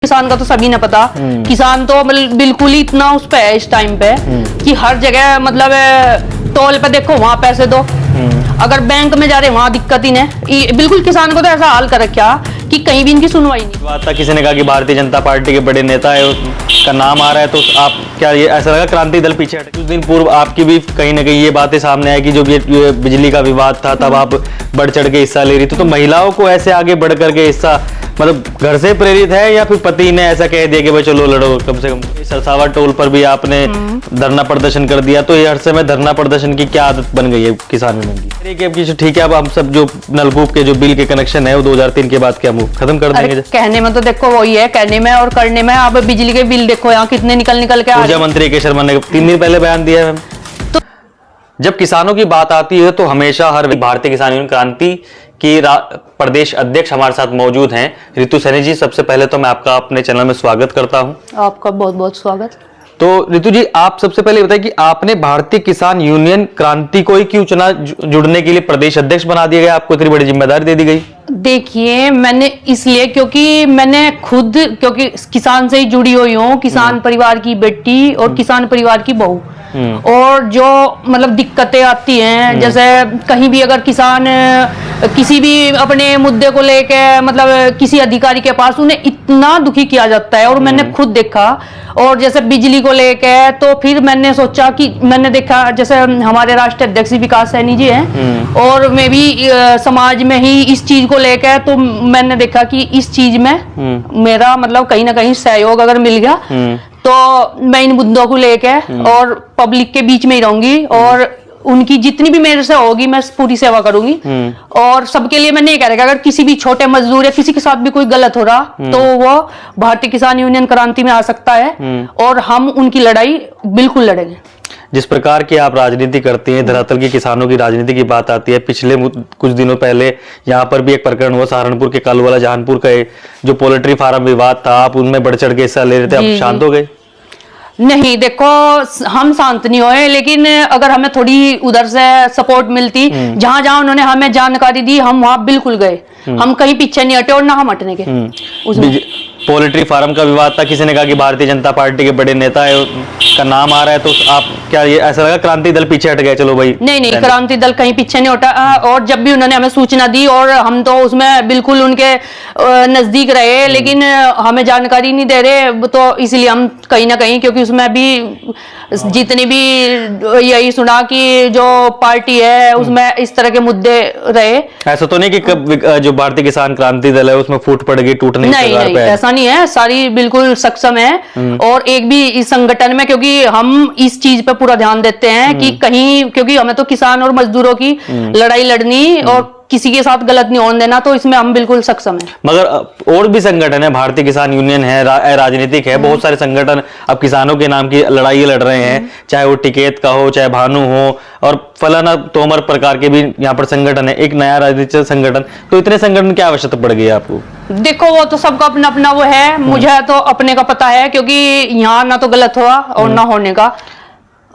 किसान का तो सभी ने पता। किसान तो बिल्कुल ही इतना उस पे है इस टाइम पे कि हर जगह मतलब टोल पे देखो वहां पैसे दो, अगर बैंक में जा रहे वहां दिक्कत ही नहीं। बिल्कुल किसान को तो ऐसा हाल कर रखा कि कहीं भी इनकी सुनवाई नहीं। बात था, किसी ने कहा कि भारतीय जनता पार्टी के बड़े नेता है का नाम आ रहा है, तो आप क्या ये ऐसा लगा क्रांति दल पीछे हटे? कुछ दिन पूर्व आपकी भी कहीं ना कहीं ये बातें सामने आई कि जो ये बिजली का विवाद था तब आप बढ़ चढ़ के हिस्सा ले रही थी, तो महिलाओं को ऐसे आगे बढ़ करके हिस्सा मतलब घर से प्रेरित है या फिर पति ने ऐसा कह दिया कि भाई चलो लड़ो? कम से कम सरसावा टोल पर भी आपने धरना प्रदर्शन कर दिया, तो ये हर समय धरना प्रदर्शन की क्या आदत बन गई है किसान यूनियन की? ठीक है, अब हम सब जो नलकूप के जो बिल के कनेक्शन है वो 2003 के बाद क्या खत्म कर देंगे? कहने में तो देखो वही है, कहने में और करने में। अब बिजली के बिल देखो यहाँ कितने निकल के ऊर्जा मंत्री के शर्मा ने 3 दिन पहले बयान दिया है। तो जब किसानों की बात आती है तो हमेशा हर भारतीय किसान यूनियन क्रांति की प्रदेश अध्यक्ष हमारे साथ मौजूद हैं, रितु सैनी जी। सबसे पहले तो मैं आपका अपने चैनल में स्वागत करता हूं। आपका बहुत बहुत स्वागत। तो रितु जी, आप सबसे पहले बताइए कि आपने भारतीय किसान यूनियन क्रांति को ही क्यों चुना? जुड़ने के लिए प्रदेश अध्यक्ष बना दिया गया, आपको इतनी बड़ी जिम्मेदारी दे दी गई? देखिए, मैंने इसलिए क्योंकि मैंने खुद क्योंकि किसान से ही जुड़ी हुई हूँ, किसान परिवार की बेटी और किसान परिवार की बहू। और जो मतलब दिक्कतें आती हैं, जैसे कहीं भी अगर किसान किसी भी अपने मुद्दे को लेके मतलब किसी अधिकारी के पास, उन्हें इतना दुखी किया जाता है। और मैंने खुद देखा, और जैसे बिजली को लेके तो फिर मैंने सोचा कि मैंने देखा जैसे हमारे राष्ट्रीय अध्यक्ष विकास सैनी जी हैं और मैं भी समाज में ही इस चीज को लेके, तो मैंने देखा कि इस चीज में मेरा मतलब कहीं ना कहीं सहयोग अगर मिल गया तो मैं इन मुद्दों को लेके और पब्लिक के बीच में ही रहूंगी और उनकी जितनी भी मेरे से होगी मैं पूरी सेवा करूंगी। और सबके लिए मैं नहीं कह रहा, अगर किसी भी छोटे मजदूर या किसी के साथ भी कोई गलत हो रहा तो वो भारतीय किसान यूनियन क्रांति में आ सकता है और हम उनकी लड़ाई बिल्कुल लड़ेंगे। जिस प्रकार की आप राजनीति करती हैं, धरातल के किसानों की राजनीति की बात आती है। पिछले कुछ दिनों पहले यहाँ पर भी एक प्रकरण हुआ, सहारनपुर के कालूवाला जहानपुर का जो पोल्ट्री फार्म विवाद था, आप उनमें बढ़ चढ़ के हिस्सा ले रहे थे, आप शांत हो गए? नहीं, देखो हम शांत नहीं हुए, लेकिन अगर हमें थोड़ी उधर से सपोर्ट मिलती, जहां जहां उन्होंने हमें जानकारी दी हम वहां बिल्कुल गए। हम कहीं पीछे नहीं हटे और ना हम हटने के। पोल्ट्री फार्म का विवाद था, किसी ने कहा कि भारतीय जनता पार्टी के बड़े नेता है का नाम आ रहा है, तो आप क्या ये ऐसा लगा क्रांति दल पीछे हट गए? चलो भाई नहीं, क्रांति दल कहीं पीछे नहीं हटा। और जब भी उन्होंने हमें सूचना दी और हम तो उसमें बिल्कुल उनके नजदीक रहे, लेकिन हमें जानकारी नहीं दे रहे, तो इसलिए हम कहीं ना कहीं, क्योंकि उसमें भी जितनी भी यही सुना कि जो पार्टी है उसमें इस तरह के मुद्दे रहे। ऐसा तो नहीं कि जो भारतीय किसान क्रांति दल है उसमें फूट पड़ गई, टूटने की कगार पे है? ऐसा नहीं है, सारी बिल्कुल सक्षम है। और एक भी इस संगठन में, क्योंकि हम इस चीज पे पूरा ध्यान देते हैं कि कहीं, क्योंकि हमें तो किसान और मजदूरों की लड़ाई लड़नी और किसी के साथ गलत नहीं होने देना, तो इसमें हम बिल्कुल सक्षम हैं। मगर और भी संगठन है, भारतीय किसान यूनियन है, राजनीतिक है, बहुत सारे संगठन अब किसानों के नाम की लड़ाई लड़ रहे हैं, चाहे वो टिकैत का हो, चाहे भानु हो और फलाना तोमर प्रकार के भी यहाँ पर संगठन है, एक नया राजनीतिक संगठन। तो इतने संगठन की आवश्यकता पड़ गई है आपको? देखो, वो तो सबका अपना अपना वो है, मुझे तो अपने का पता है, क्योंकि यहाँ ना तो गलत हुआ और ना होने का,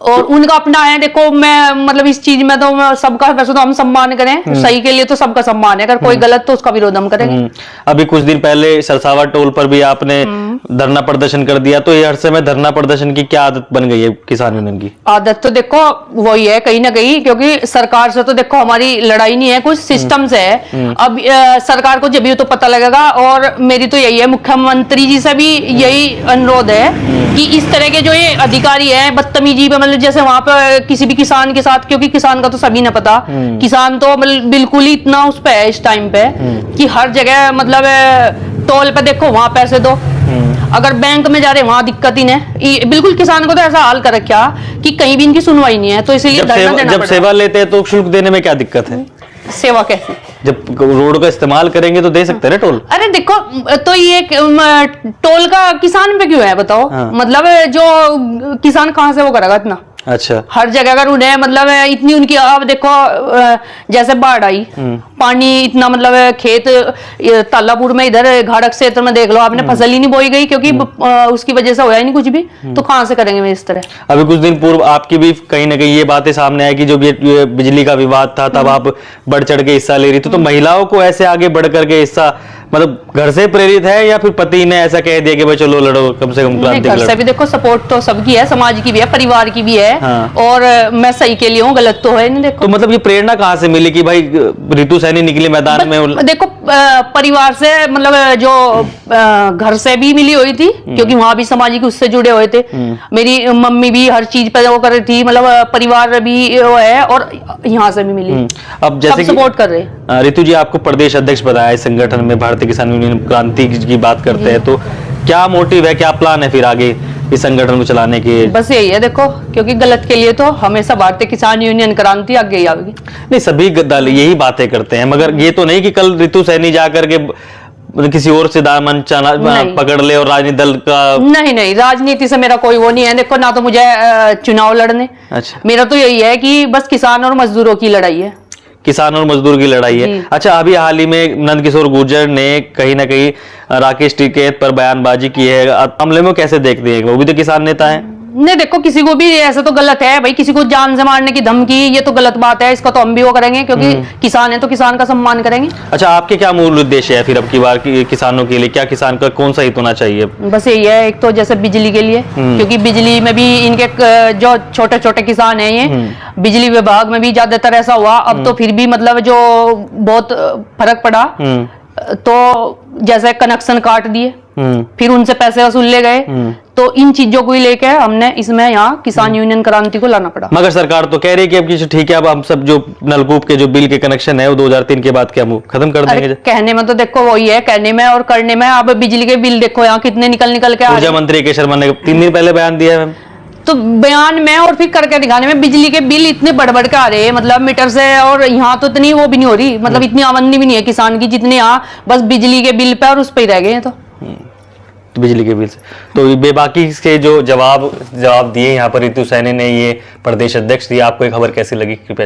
और उनका अपना है। देखो, मैं मतलब इस चीज में तो सबका, वैसे तो हम सम्मान करें, सही के लिए तो सबका सम्मान है, अगर कोई गलत तो उसका विरोध हम करेंगे। अभी कुछ दिन पहले सरसावा टोल पर भी आपने धरना प्रदर्शन कर दिया, तो ये हर समय धरना प्रदर्शन की क्या आदत बन गई है किसान यूनियन की? आदत तो देखो वही है कहीं ना कहीं, क्योंकि सरकार से तो देखो हमारी लड़ाई नहीं है, कुछ सिस्टम से है। अब सरकार को जब भी तो पता लगेगा, और मेरी तो यही है, मुख्यमंत्री जी से भी यही अनुरोध है कि इस तरह के जो ये अधिकारी है बदतमीजी पे, मतलब जैसे वहां पे किसी भी किसान के साथ, क्योंकि किसान का तो सभी ने पता। किसान तो बिल्कुल ही इतना उस पे है इस टाइम पे कि हर जगह मतलब टोल पे देखो वहां पैसे दो, अगर बैंक में जा रहे वहां दिक्कत ही नहीं। बिल्कुल किसान को तो ऐसा हाल कर रखा कि कहीं भी इनकी सुनवाई नहीं है, तो इसलिए जब सेवा लेते हैं तो शुल्क देने में क्या दिक्कत है? सेवा कैसे? जब रोड का इस्तेमाल करेंगे तो दे सकते हैं टोल। अरे देखो, तो ये टोल का किसान पे क्यों है बताओ? मतलब जो किसान कहाँ से वो करेगा इतना? अच्छा, हर जगह अगर उन्हें मतलब इतनी उनकी, अब देखो जैसे बाढ़ आई, पानी इतना मतलब खेत तालापुर में इधर घाड़क क्षेत्र में देख लो आपने, फसल ही नहीं बोई गई, क्योंकि उसकी वजह से होया ही नहीं कुछ भी, तो कहां से करेंगे मैं इस तरह? अभी कुछ दिन पूर्व आपकी भी कहीं ना कहीं ये बातें सामने आई कि जो ये बिजली का विवाद था तब आप बढ़ चढ़ के हिस्सा ले रही थी, तो महिलाओं को ऐसे आगे बढ़ करके हिस्सा मतलब घर से प्रेरित है या फिर पति ने ऐसा कह दिया कि भाई चलो लड़ो, कम से कम नहीं, क्रांति घर लड़ो? से भी देखो सपोर्ट तो सबकी है, समाज की भी है, परिवार की भी है। हाँ। और मैं सही के लिए हूँ, गलत तो है नहीं। देखो तो मतलब ये प्रेरणा कहाँ से मिली कि भाई रितु सैनी निकली मैदान में? देखो परिवार से, मतलब जो घर से भी मिली हुई थी, क्योंकि वहां भी सामाजिक उससे जुड़े हुए थे। मेरी मम्मी भी हर चीज पे वो कर रही थी, मतलब परिवार भी वो है, और यहाँ से भी मिली। अब जैसे सब सपोर्ट कर रहे हैं। रितु जी, आपको प्रदेश अध्यक्ष बनाया इस संगठन में, भारतीय किसान यूनियन क्रांति की बात करते हैं, तो क्या मोटिव है, क्या प्लान है फिर आगे इस संगठन को चलाने के? बस यही है, देखो क्योंकि गलत के लिए तो हमेशा भारतीय किसान यूनियन क्रांति आगे ही आएगी। नहीं, सभी दल यही बातें करते हैं, मगर ये तो नहीं कि कल रितु सैनी जाकर के मतलब किसी और से दामन पकड़ ले और राजनीतिक दल का। नहीं, राजनीति से मेरा कोई वो नहीं है। देखो ना तो मुझे चुनाव लड़ने, अच्छा, मेरा तो यही है कि बस किसान और मजदूरों की लड़ाई है। किसान और मजदूर की लड़ाई है। अच्छा, अभी हाल ही में नंदकिशोर गुर्जर ने कहीं ना कहीं राकेश टिकैत पर बयानबाजी की है, मामले में कैसे देखते हैं? वो भी तो किसान नेता है। नहीं, देखो किसी को भी ऐसा तो गलत है भाई, किसी को जान से मारने की धमकी, ये तो गलत बात है। इसका तो हम भी वो करेंगे, क्योंकि किसान है तो किसान का सम्मान करेंगे। अच्छा, आपके क्या मूल उद्देश्य है फिर अब की बार किसानों के लिए? क्या किसान का कौन सा हित होना चाहिए? बस यही है, एक तो जैसे बिजली के लिए, क्योंकि बिजली में भी इनके जो छोटे छोटे किसान है, ये बिजली विभाग में भी ज्यादातर ऐसा हुआ। अब तो फिर भी मतलब जो बहुत फर्क पड़ा, तो जैसे कनेक्शन काट दिए, फिर उनसे पैसे वसूल ले गए, तो इन चीजों को ही लेके हमने इसमें यहाँ किसान यूनियन क्रांति को लाना पड़ा। मगर सरकार तो कह रही है कि अब की ठीक है, अब हम सब जो नलकूप के जो बिल के कनेक्शन है वो 2003 के बाद क्या हम खत्म कर देंगे? कहने में तो देखो वही है, कहने में और करने में। अब बिजली के बिल देखो यहाँ कितने निकल के आ रहे हैं। ऊर्जा मंत्री के शर्मा ने 3 दिन पहले बयान दिया है, तो बयान में और फिर करके दिखाने में बिजली के बिल इतने बढ़ के आ रहे हैं, मतलब मीटर से। और यहाँ तो इतनी वो भी नहीं हो रही, मतलब इतनी आमदनी भी नहीं है किसान की जितने यहाँ बस बिजली के बिल पे और उस पे ही रह गए हैं। तो बिजली के बिल से तो बेबाकी के जो जवाब दिए यहाँ पर रितु सैनी ने, ये प्रदेश अध्यक्ष दिए, आपको ये खबर कैसी लगी कृपया